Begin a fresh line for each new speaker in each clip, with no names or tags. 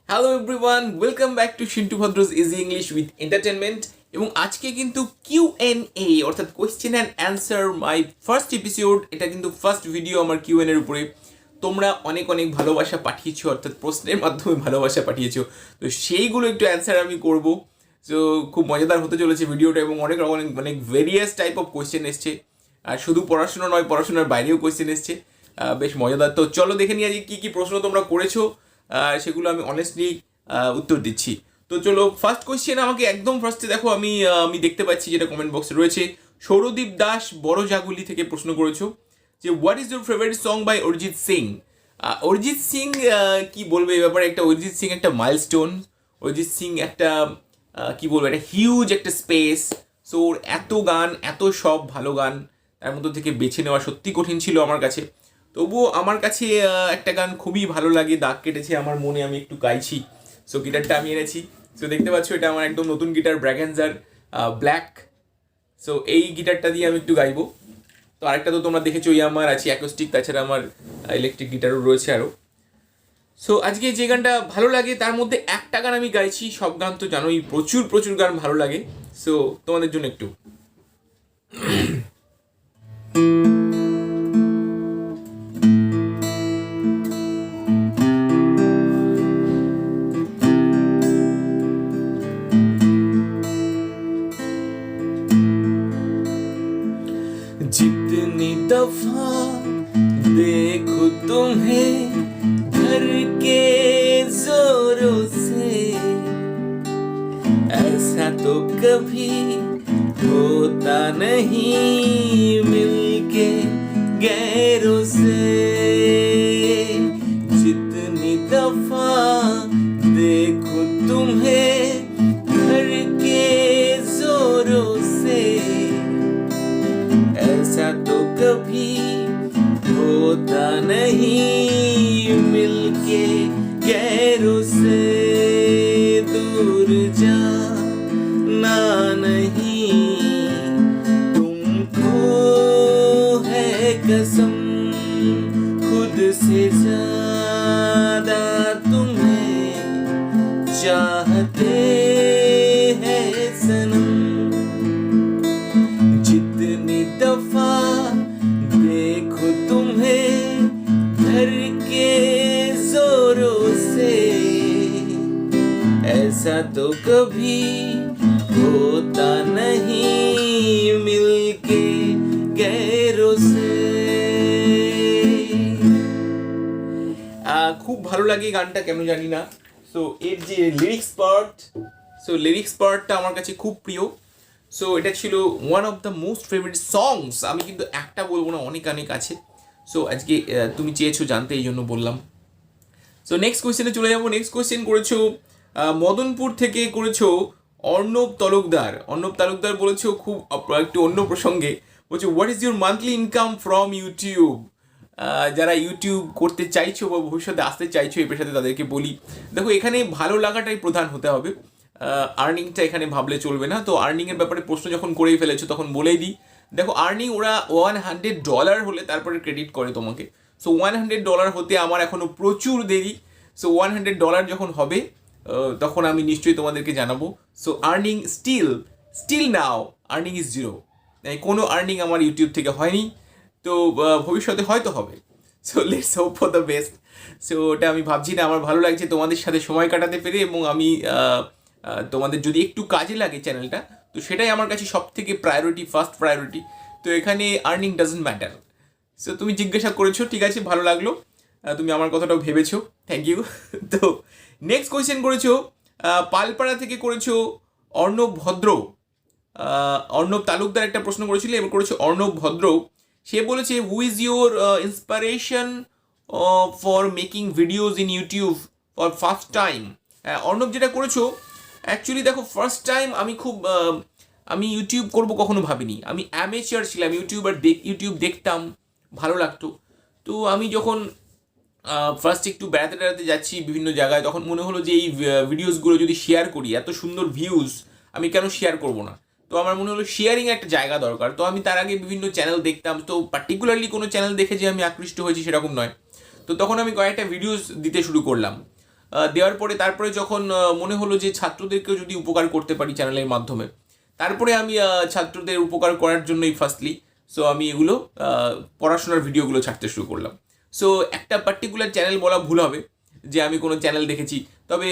Hello everyone, welcome back to Shintu Bhadra's easy English with entertainment. এবং আজকে কিন্তু Q&A অর্থাৎ question and answer my first episode. এটা কিন্তু ফার্স্ট ভিডিও আমার Q&A এর উপরে। তোমরা অনেক অনেক ভালোবাসা পাঠিয়েছো, অর্থাৎ প্রশ্নের মাধ্যমে ভালোবাসা পাঠিয়েছো, তো সেইগুলো একটু অ্যান্সার আমি করব। তো খুব মজাদার হতে চলেছে ভিডিওটা, এবং অনেক অনেক অনেক ভেরিয়াস টাইপ অফ কোয়েশ্চেন এসছে। আর শুধু পড়াশোনা নয়, পড়াশোনার বাইরেও কোয়েশ্চেন এসছে। বেশ মজাদার। তো চলো দেখে নিই আজকে কী কী প্রশ্ন তোমরা করেছো, সেগুলো আমি অনেস্টলি উত্তর দিচ্ছি। তো চলো, ফার্স্ট কোয়েশ্চেন আমাকে একদম ফার্স্টে দেখো, আমি দেখতে পাচ্ছি যেটা কমেন্ট বক্সে রয়েছে। সৌরদীপ দাস বড় জাগুলি থেকে প্রশ্ন করেছো যে what is your favourite song by Arijit Singh. Arijit Singh, কি বলবো এই ব্যাপারে, একটা অরিজিৎ সিং একটা মাইলস্টোন। অরিজিৎ সিং একটা কি বলবো, একটা হিউজ একটা স্পেস। সো ওর এত গান, এত সব ভালো গান, তার মধ্যে থেকে বেছে নেওয়া সত্যি কঠিন ছিল আমার কাছে। তবুও আমার কাছে একটা গান খুবই ভালো লাগে, দাগ কেটেছে আমার মনে, আমি একটু গাইছি। সো গিটারটা আমি এনেছি। সো দেখতে পাচ্ছ এটা আমার একদম নতুন গিটার, ব্র্যাগেনজার ব্ল্যাক। সো এই গিটারটা দিয়ে আমি একটু গাইবো। তো আরেকটা তো তোমরা দেখেছো আমার আছে অ্যাকোস্টিক, তাছাড়া আমার ইলেকট্রিক গিটারও রয়েছে আরও। সো আজকে যে গানটা ভালো লাগে তার মধ্যে একটা গান আমি গাইছি, সব গান তো জানোই, প্রচুর প্রচুর গান ভালো লাগে। সো তোমাদের জন্য একটু जितनी दफा देखो तुम्हें घर के जोरों से, ऐसा तो कभी होता नहीं मिलके गैरों से। जितनी दफा देखो तुम्हें घर के जोरों से, ऐसा तो कभी होता नहीं मिलके गैरों से। दूर जाना नहीं तुमको है कसम, खुद से ज्यादा तुम्हें चाहते हैं सनम। जितनी दफा देखो तुम्हें घर के जोरों से, ऐसा तो कभी होता नहीं मिलके गैरों से। খুব ভালো লাগে গানটা, কেন জানি না। সো এর যে লিরিক্স পার্টটা আমার কাছে খুব প্রিয়। সো এটা ছিল one of the most favourite songs. আমি কিন্তু একটা বলবো না, অনেক অনেক আছে। সো আজকে তুমি চেয়েছো জানতে, এই জন্য বললাম। সো নেক্সট কোয়েশ্চেনে চলে যাবো। নেক্সট কোয়েশ্চেন করেছো মদনপুর থেকে করেছো অর্ণব তালুকদার বলেছো খুব একটু অন্য প্রসঙ্গে, বলছো what is your monthly income from YouTube. যারা ইউটিউব করতে চাইছো বা ভবিষ্যতে আসতে চাইছো এই পেশাতে, তাদেরকে বলি, দেখো এখানে ভালো লাগাটাই প্রধান হতে হবে। আর্নিংটা এখানে ভাবলে চলবে না। তো আর্নিংয়ের ব্যাপারে প্রশ্ন যখন করেই ফেলেছো তখন বলেই দিই, দেখো আর্নিং ওরা $100 হলে তারপরে ক্রেডিট করে তোমাকে। সো $100 হতে আমার এখনও প্রচুর দেরি। সো $100 যখন হবে তখন আমি নিশ্চয়ই তোমাদেরকে জানাবো। So earning still now earning is zero. কোনো আর্নিং আমার ইউটিউব থেকে হয়নি, তো ভবিষ্যতে হয়তো হবে। So let's hope for the best. So ওটা আমি ভাবছি না, আমার ভালো লাগছে তোমাদের সাথে সময় কাটাতে পেরে, এবং আমি তোমাদের যদি একটু কাজে লাগে চ্যানেলটা, তো সেটাই আমার কাছে সব থেকে ফার্স্ট প্রায়োরিটি। তো এখানে আর্নিং ডাজন্ট ম্যাটার। সো তুমি জিজ্ঞাসা করেছো, ঠিক আছে, ভালো লাগলো, তুমি আমার কথাটাও ভেবেছো, থ্যাংক ইউ। তো নেক্সট কোয়েশ্চেন করেছো পালপাড়া থেকে করেছো অর্ণব তালুকদার একটা প্রশ্ন করেছিল, এবার করেছো অর্ণব ভদ্র। সে বলেছে who is your inspiration for making videos in YouTube for first time. Arnab যেটা করেছো, অ্যাকচুয়ালি দেখো ফার্স্ট টাইম আমি ইউটিউব করব কখনো ভাবিনি। আমি অ্যামেচার ছিলাম, ইউটিউব দেখতাম, ভালো লাগতো। তো আমি যখন ফার্স্ট একটু বেড়াতে যাচ্ছি বিভিন্ন জায়গায়, তখন মনে হলো যে এই ভিডিওসগুলো যদি শেয়ার করি, এত সুন্দর ভিউজ, আমি কেন শেয়ার করব না। তো আমার মনে হলো শেয়ারিং একটা জায়গা দরকার। তো আমি তার আগে বিভিন্ন চ্যানেল দেখতাম, তো পার্টিকুলারলি কোনো চ্যানেল দেখে যে আমি আকৃষ্ট হয়েছি সেরকম নয়। তো তখন আমি কয়েকটা ভিডিওস দিতে শুরু করলাম। দেওয়ার পরে তারপরে যখন মনে হলো যে ছাত্রদেরকেও যদি উপকার করতে পারি চ্যানেলের মাধ্যমে, তারপরে আমি ছাত্রদের উপকার করার জন্যই ফার্স্টলি আমি এগুলো পড়াশোনার ভিডিওগুলো ছাড়তে শুরু করলাম। সো একটা পার্টিকুলার চ্যানেল বলা ভুল হবে যে আমি কোনো চ্যানেল দেখেছি, তবে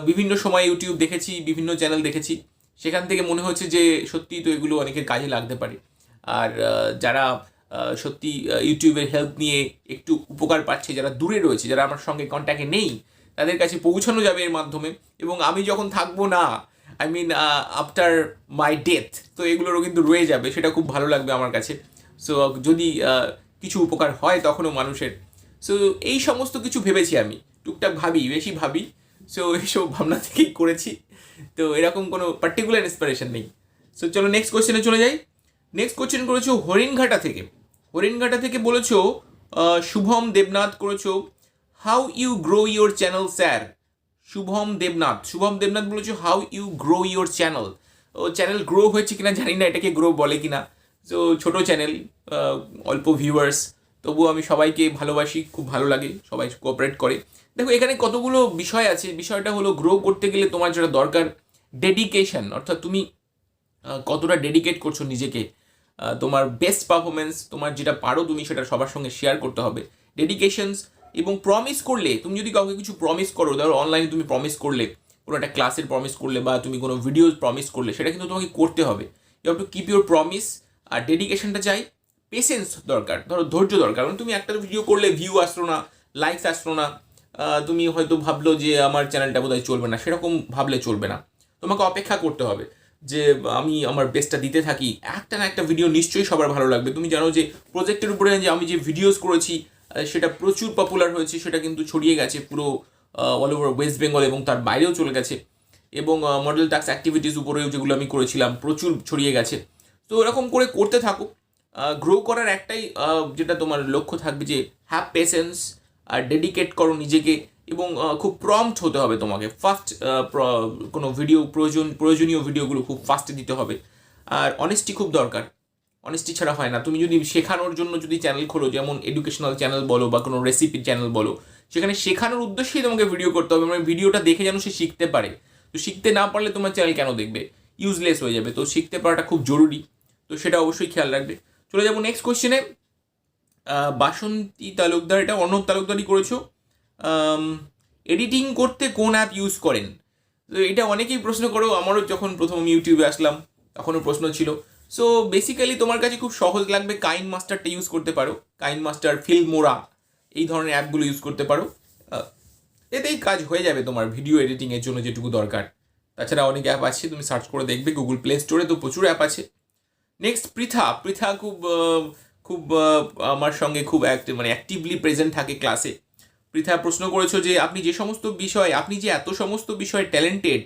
বিভিন্ন সময় ইউটিউব দেখেছি, বিভিন্ন চ্যানেল দেখেছি, সেখান থেকে মনে হচ্ছে যে সত্যিই তো এগুলো অনেকের কাজে লাগতে পারে। আর যারা সত্যি ইউটিউবের হেল্প নিয়ে একটু উপকার পাচ্ছে, যারা দূরে রয়েছে, যারা আমার সঙ্গে কন্ট্যাক্টে নেই, তাদের কাছে পৌঁছানো যাবে এর মাধ্যমে। এবং আমি যখন থাকবো না, I mean after my death, তো এগুলোরও কিন্তু রয়ে যাবে, সেটা খুব ভালো লাগবে আমার কাছে। সো যদি কিছু উপকার হয় তখনও মানুষের, সো এই সমস্ত কিছু ভেবেছি আমি, টুকটাক ভাবি, বেশি ভাবি। সো এইসব ভাবনা থেকেই করেছি, তো এরকম কোনো পার্টিকুলার ইন্সপিরেশন নেই। সো চলো নেক্সট কোয়েশ্চেনে চলে যাই। নেক্সট কোয়েশ্চেন করেছো হরিণঘাটা থেকে। হরিণঘাটা থেকে বলেছো শুভম দেবনাথ করেছো, how you grow your channel sir. Shubham Debnath বলেছো how you grow your channel. ও চ্যানেল গ্রো হয়েছে কিনা জানি না, এটাকে গ্রো বলে কিনা। সো ছোটো চ্যানেল, অল্প ভিউয়ার্স, তবুও আমি সবাইকে ভালোবাসি, খুব ভালো লাগে, সবাই কোঅপারেট করে। দেখো এখানে কতগুলো বিষয় আছে। বিষয়টা হলো গ্রো করতে গেলে তোমার যেটা দরকার ডেডিকেশন, অর্থাৎ তুমি কতটা ডেডিকেট করছো নিজেকে, তোমার বেস্ট পারফরমেন্স, তোমার যেটা পারো তুমি সেটা সবার সঙ্গে শেয়ার করতে হবে। ডেডিকেশনস এবং প্রমিস করলে, তুমি যদি কাউকে কিছু প্রমিস করো, ধরো অনলাইনে তুমি প্রমিস করলে, কোনো একটা ক্লাসের প্রমিস করলে বা তুমি কোনো ভিডিও প্রমিস করলে, সেটা কিন্তু তোমাকে করতে হবে। You have to keep your promise. আর ডেডিকেশনটা চাই, পেশেন্স দরকার, ধরো ধৈর্য দরকার। কারণ তুমি একটা ভিডিও করলে ভিউ আসলো না, লাইকস আসলো না, তুমি হয়তো ভাবলো যে আমার চ্যানেলটা বোধহয় চলবে না, সেরকম ভাবলে চলবে না। তোমাকে অপেক্ষা করতে হবে যে আমি আমার বেস্টটা দিতে থাকি, একটা না একটা ভিডিও নিশ্চয়ই সবার ভালো লাগবে। তুমি জানো যে প্রজেক্টের উপরে যে আমি যে ভিডিওস করেছি সেটা প্রচুর পপুলার হয়েছে, সেটা কিন্তু ছড়িয়ে গেছে পুরো অল ওভার ওয়েস্ট বেঙ্গল এবং তার বাইরেও চলে গেছে। এবং মডেল টাস্ক অ্যাক্টিভিটিস উপরেও যেগুলো আমি করেছিলাম প্রচুর ছড়িয়ে গেছে। তো এরকম করে করতে থাকো। গ্রো করার একটাই যেটা তোমার লক্ষ্য থাকবে যে হ্যাভ পেশেন্স, আর ডেডিকেট করো নিজেকে, এবং খুব প্রম্পট হতে হবে তোমাকে। ফার্স্ট কোনো ভিডিও প্রয়োজনীয় ভিডিওগুলো খুব ফাস্টে দিতে হবে। আর অনেস্টি খুব দরকার, অনেস্টি ছাড়া হয় না। তুমি যদি শেখানোর জন্য যদি চ্যানেল খোলো, যেমন এডুকেশনাল চ্যানেল বলো বা কোনো রেসিপির চ্যানেল বলো, সেখানে শেখানোর উদ্দেশ্যেই তোমাকে ভিডিও করতে হবে, মানে ভিডিওটা দেখে যেন সে শিখতে পারে। তো শিখতে না পারলে তোমার চ্যানেল কেন দেখবে, ইউজলেস হয়ে যাবে। তো শিখতে পারাটা খুব জরুরি, তো সেটা অবশ্যই খেয়াল রাখবে। চলে যাবো নেক্সট কোয়েশ্চেনে। বাসন্তী তালুকদার, এটা অর্ণব তালুকদারই করেছো। এডিটিং করতে কোন অ্যাপ ইউজ করেন? তো এটা অনেকেই প্রশ্ন করো, আমারও যখন প্রথম ইউটিউবে আসলাম তখনও প্রশ্ন ছিল। সো বেসিক্যালি তোমার কাছে খুব সহজ লাগবে, কাইন মাস্টারটা ইউজ করতে পারো। কাইন মাস্টার, ফিল্মোরা, এই ধরনের অ্যাপগুলো ইউজ করতে পারো। এতেই কাজ হয়ে যাবে তোমার ভিডিও এডিটিংয়ের জন্য যেটুকু দরকার। তাছাড়া অনেক অ্যাপ আছে, তুমি সার্চ করে দেখবে গুগল প্লে স্টোরে, তো প্রচুর অ্যাপ আছে। নেক্সট পৃথা খুব খুব আমার সঙ্গে খুব অ্যাক্টিভলি প্রেজেন্ট থাকে ক্লাসে। পৃথা প্রশ্ন করেছো যে আপনি যে এত সমস্ত বিষয়ে ট্যালেন্টেড,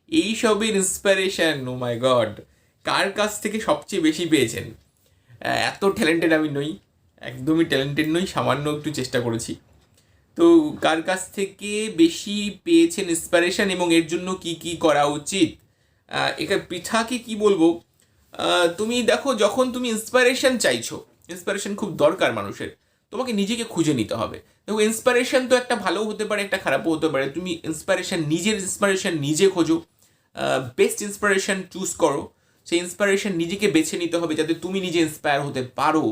এইসবের ইন্সপিরেশন, ও মাই গড, কার কাছ থেকে সবচেয়ে বেশি পেয়েছেন? এত ট্যালেন্টেড আমি নই, একদমই ট্যালেন্টেড নই, সামান্য একটু চেষ্টা করেছি। তো কার কাছ থেকে বেশি পেয়েছেন ইন্সপিরেশন এবং এর জন্য কি কি করা উচিত? এখানে পৃথাকে কি বলবো, তুমি দেখো যখন তুমি ইন্সপিরেশন চাইছো, ইন্সপিরেশন খুব দরকার মানুষের, তোমাকে নিজেকে খুঁজে নিতে হবে। দেখো ইন্সপিরেশন তো একটা ভালোও হতে পারে, একটা খারাপও হতে পারে। তুমি নিজের ইন্সপিরেশন নিজে খোঁজো, বেস্ট ইন্সপিরেশন চুজ করো। সেই ইন্সপিরেশন নিজেকে বেছে নিতে হবে, যাতে তুমি নিজে ইন্সপায়ার হতে পারো,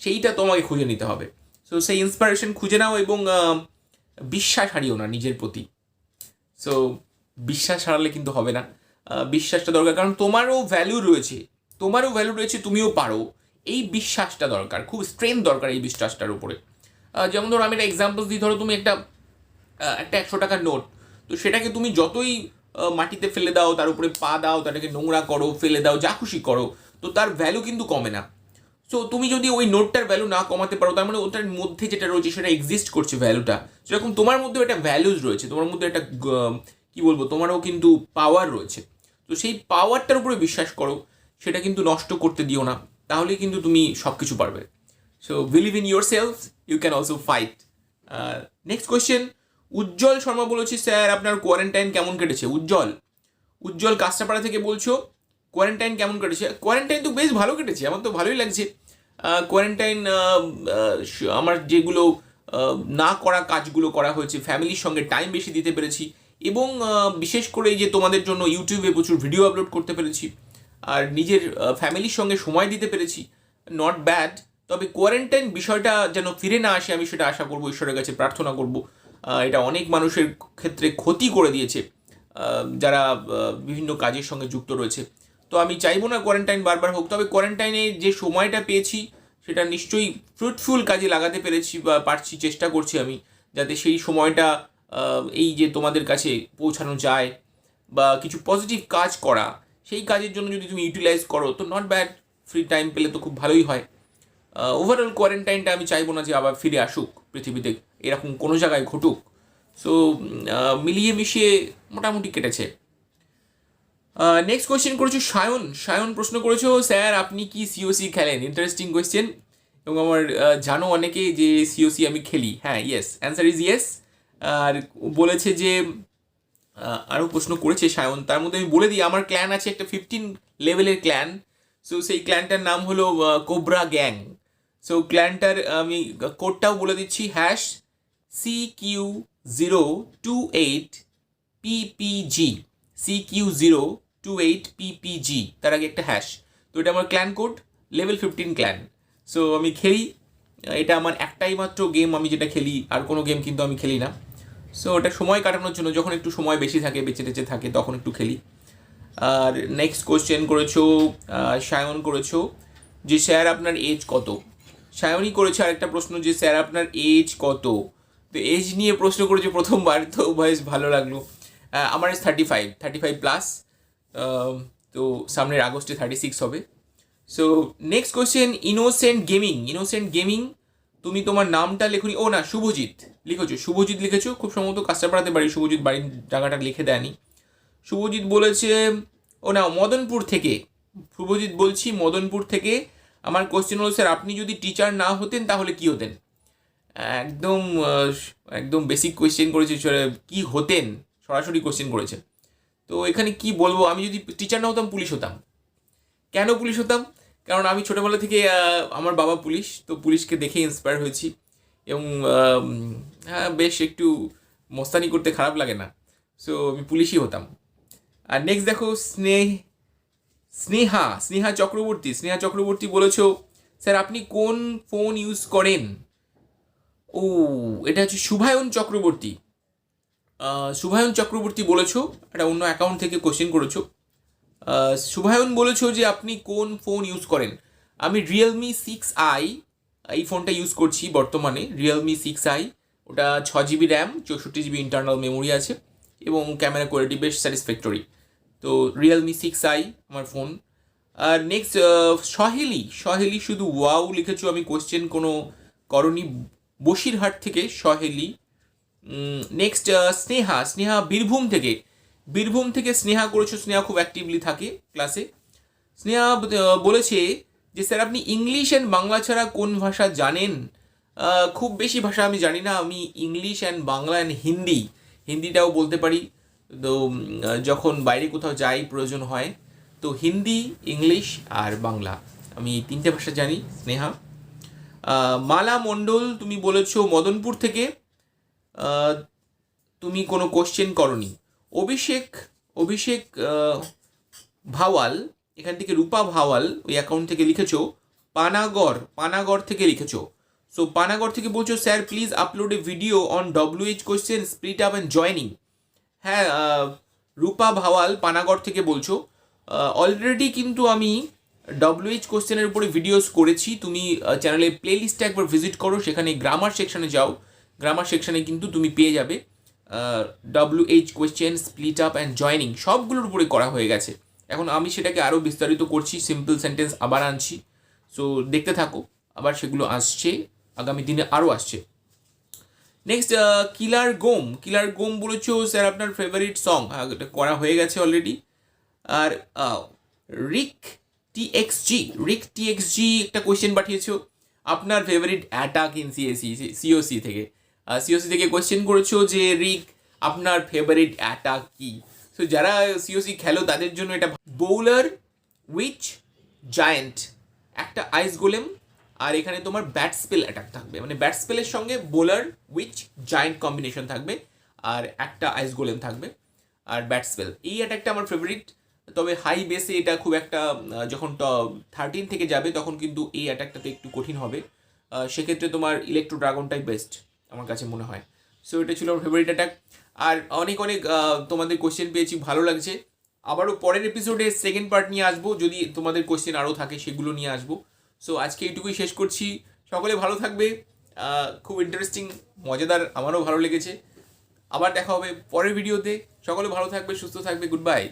সেইটা তোমাকে খুঁজে নিতে হবে। সো সেই ইন্সপিরেশন খুঁজে নাও এবং বিশ্বাস হারিও না নিজের প্রতি। সো বিশ্বাস হারালে কিন্তু হবে না, বিশ্বাসটা দরকার, কারণ তোমারও ভ্যালু রয়েছে, তুমিও পারো। এই বিশ্বাসটা দরকার, খুব স্ট্রেংথ দরকার এই বিশ্বাসটার উপরে। যেমন ধরো আমি একটা এক্সাম্পল দিই, ধরো তুমি একটা 100 টাকার নোট, তো সেটাকে তুমি যতই মাটিতে ফেলে দাও, তার উপরে পা দাও, তাটাকে নোংরা করো, ফেলে দাও, যা খুশি করো, তো তার ভ্যালু কিন্তু কমে না। সো তুমি যদি ওই নোটটার ভ্যালু না কমাতে পারো, তার মানে ওটার মধ্যে যেটা রয়েছে সেটা এক্সিস্ট করছে ভ্যালুটা, সেরকম তোমার মধ্যেও একটা ভ্যালুজ রয়েছে, তোমার মধ্যে একটা কী বলবো, তোমারও কিন্তু পাওয়ার রয়েছে। তো সেই পাওয়ারটার উপরে বিশ্বাস করো, সেটা কিন্তু নষ্ট করতে দিও না, তাহলে কিন্তু তুমি সব কিছু পারবে। So believe in yourself, you can also fight. Next question, Ujjwal Sharma বলেছি, স্যার আপনার কোয়ারেন্টাইন কেমন কেটেছে? উজ্জ্বল কাস্টাপাড়া থেকে বলছো, কোয়ারেন্টাইন কেমন কেটেছে? কোয়ারেন্টাইন তো বেশ ভালো কেটেছে, আমার তো ভালোই লাগছে। কোয়ারেন্টাইন আমার যেগুলো না করা কাজগুলো করা হয়েছে, ফ্যামিলির সঙ্গে টাইম বেশি দিতে পেরেছি, এবং বিশেষ করে এই যে তোমাদের জন্য ইউটিউবে প্রচুর ভিডিও আপলোড করতে পেরেছি, আর নিজের ফ্যামিলির সঙ্গে সময় দিতে পেরেছি, নট ব্যাড। তবে কোয়ারেন্টাইন বিষয়টা যেন ফিরে না আসে, আমি সেটা আশা করবো, ঈশ্বরের কাছে প্রার্থনা করব। এটা অনেক মানুষের ক্ষেত্রে ক্ষতি করে দিয়েছে যারা বিভিন্ন কাজের সঙ্গে যুক্ত রয়েছে। তো আমি চাইবো না কোয়ারেন্টাইন বারবার হোক, তবে কোয়ারেন্টাইনে যে সময়টা পেয়েছি সেটা নিশ্চয়ই ফ্রুটফুল কাজে লাগাতে পেরেছি বা পারছি, চেষ্টা করছি আমি যাতে সেই সময়টা এই যে তোমাদের কাছে পৌঁছানো যায় বা কিছু পজিটিভ কাজ করা, সেই কাজের জন্য যদি তুমি ইউটিলাইজ করো তো নট ব্যাড। ফ্রি টাইম পেলে তো খুব ভালোই হয়। ওভারঅল কোয়ারেন্টাইনটা আমি চাইবো না যে আবার ফিরে আসুক পৃথিবীতে, এরকম কোনো জায়গায় ঘটুক। সো মিলিয়ে মিশিয়ে মোটামুটি কেটেছে। নেক্সট কোয়েশ্চেন করেছো সায়ন। সায়ন প্রশ্ন করেছো, স্যার আপনি কি সিওসি খেলেন? Interesting question. এবং আমার জানো অনেকে যে সিওসি আমি খেলি। হ্যাঁ, ইয়েস, অ্যান্সার ইজ ইয়েস। আর বলেছে যে আরও প্রশ্ন করেছে সায়ন, তার মধ্যে আমি বলে দিই আমার ক্ল্যান আছে একটা 15 লেভেলের ক্ল্যান। সো সেই ক্ল্যানটার নাম হলো কোবরা গ্যাং। সো ক্ল্যানটার আমি কোডটাও বলে দিচ্ছি, হ্যাশ CQ028PPG, CQ028PPG, তার আগে একটা হ্যাশ। তো এটা আমার clan code, level 15 clan. So আমি খেলি, এটা আমার একটাই মাত্র গেম আমি যেটা খেলি, আর কোনো গেম কিন্তু আমি খেলি না। সো ওটা সময় কাটানোর জন্য, যখন একটু সময় বেশি থাকে, বেঁচে টেচে থাকে, তখন একটু খেলি। আর নেক্সট কোয়েশ্চেন করেছো সায়ন করেছো যে স্যার আপনার এজ কত? সায়নই করেছে আরেকটা প্রশ্ন যে স্যার আপনার এজ কত? তো এজ নিয়ে প্রশ্ন করেছে প্রথমবার, তো বেশ ভালো লাগলো। আমার এজ 35 প্লাস। তো সামনের আগস্টে 36 হবে। So next question innocent gaming, তুমি তোমার নামটা লেখনি। ও না, শুভজিৎ লিখেছো, শুভজিৎ লিখেছো, খুব সম্ভবত কাস্টাপাড়াতে বাড়ি। শুভজিৎ বাড়ির জায়গাটা লিখে দেয়নি। শুভজিৎ বলেছে, ও না, মদনপুর থেকে। শুভজিৎ বলছি মদনপুর থেকে। আমার কোশ্চেন হলো, স্যার আপনি যদি টিচার না হতেন তাহলে কি হতেন? একদম একদম বেসিক কোয়েশ্চেন করেছে, কি হতেন সরাসরি কোয়েশ্চেন করেছে। তো এখানে কি বলবো, আমি যদি টিচার না হতাম পুলিশ হতাম। কেন পুলিশ হতাম? কারণ আমি ছোটোবেলা থেকে আমার বাবা পুলিশ, তো পুলিশকে দেখে ইন্সপায়ার হয়েছি। এবং হ্যাঁ, বেশ একটু মস্তানি করতে খারাপ লাগে না। সো আমি পুলিশই হতাম। আর নেক্সট দেখো, স্নেহা চক্রবর্তী বলেছো, স্যার আপনি কোন ফোন ইউজ করেন? ও, এটা হচ্ছে শুভায়ন চক্রবর্তী বলেছো, একটা অন্য অ্যাকাউন্ট থেকে কোশ্চেন করেছো। শুভায়ন বলেছো যে আপনি কোন ফোন ইউজ করেন। আমি রিয়েলমি 6i এই ফোনটা ইউজ করছি বর্তমানে, রিয়েলমি 6i। ওটা 6GB RAM, 64GB internal memory আছে, এবং ক্যামেরা কোয়ালিটি বেশ স্যাটিসফ্যাক্টরি। তো রিয়েলমি 6i আমার ফোন। আর নেক্সট সহেলি শুধু ওয়াও লিখেছো, আমি কোশ্চেন কোনো করনি। বসিরহাট থেকে সহেলি। নেক্সট স্নেহা বীরভূম থেকে স্নেহা করেছো। স্নেহা খুব অ্যাক্টিভলি থাকে ক্লাসে। স্নেহা বলেছে যে স্যার আপনি ইংলিশ অ্যান্ড বাংলা ছাড়া কোন ভাষা জানেন? খুব বেশি ভাষা আমি জানি না, আমি ইংলিশ অ্যান্ড বাংলা অ্যান্ড হিন্দিটাও বলতে পারি। তো যখন বাইরে কোথাও যাই প্রয়োজন হয়, তো হিন্দি, ইংলিশ আর বাংলা, আমি এই 3টে ভাষা জানি। স্নেহা। মালা মণ্ডল, তুমি বলেছো মদনপুর থেকে, তুমি কোনো কোশ্চেন করনি। অভিষেক ভাওয়াল, এখান থেকে রূপা ভাওয়াল ওই অ্যাকাউন্ট থেকে লিখেছো পানাগড় থেকে লিখেছো। সো পানাগড় থেকে বলছো, sir please upload A video on WH question split up and joining. হ্যাঁ, রূপা ভাওয়াল পানাগড় থেকে বলছো। অলরেডি কিন্তু আমি WH কোয়েশ্চেনের উপরে ভিডিওস করেছি। তুমি চ্যানেলে প্লে লিস্টে একবার ভিজিট করো, সেখানে গ্রামার সেকশানে যাও, গ্রামার সেকশানে কিন্তু তুমি পেয়ে যাবে WH question split up and joining সবগুলোর উপরে করা হয়ে গেছে। এখন আমি সেটাকে আরও বিস্তারিত করছি, সিম্পল সেন্টেন্স আবার আনছি। সো দেখতে থাকো, আবার সেগুলো আসছে, আগামী দিনে আরও আসছে। নেক্সট কিলার গোম বলেছো, স্যার আপনার ফেভারিট সং? হ্যাঁ, এটা করা হয়ে গেছে অলরেডি। আর রিক টিএক্সজি একটা কোয়েশ্চেন পাঠিয়েছো, আপনার ফেভারিট অ্যাটাক ইন সিওসি থেকে কোয়েশ্চেন করেছো যে রিক আপনার ফেভারিট অ্যাটাক কি? সো যারা সিওসি খেলো তাদের জন্য এটা বোলার, উইচ, জায়েন্ট, একটা আইস গোলেম আর এখানে তোমার ব্যাট স্পেল অ্যাটাক থাকবে, মানে ব্যাট স্পেলের সঙ্গে বোলার উইচ জায়ান্ট কম্বিনেশন থাকবে, আর একটা আইস গোলেম থাকবে, আর ব্যাট স্পেল। এই অ্যাটাকটা আমার ফেভারিট। তবে হাই বেসে এটা খুব একটা যখন 13 থেকে যাবে তখন কিন্তু এই অ্যাটাকটাতে একটু কঠিন হবে। সেক্ষেত্রে তোমার ইলেকট্রো ড্রাগনটাই বেস্ট আমার কাছে মনে হয়। সো এটা ছিল আমার ফেভারিট অ্যাটাক। আর অনেক অনেক তোমাদের কোশ্চেন পেয়েছি, ভালো লাগছে। আবারও পরের এপিসোডে সেকেন্ড পার্ট নিয়ে আসবো, যদি তোমাদের কোশ্চেন আরও থাকে সেগুলো নিয়ে আসবো। সো আজকে এইটুকুই শেষ করছি। সকলে ভালো থাকবে। খুব ইন্টারেস্টিং, মজাদার, আমারও ভালো লেগেছে। আবার দেখা হবে পরের ভিডিওতে। সকলে ভালো থাকবে, সুস্থ থাকবে। Good bye.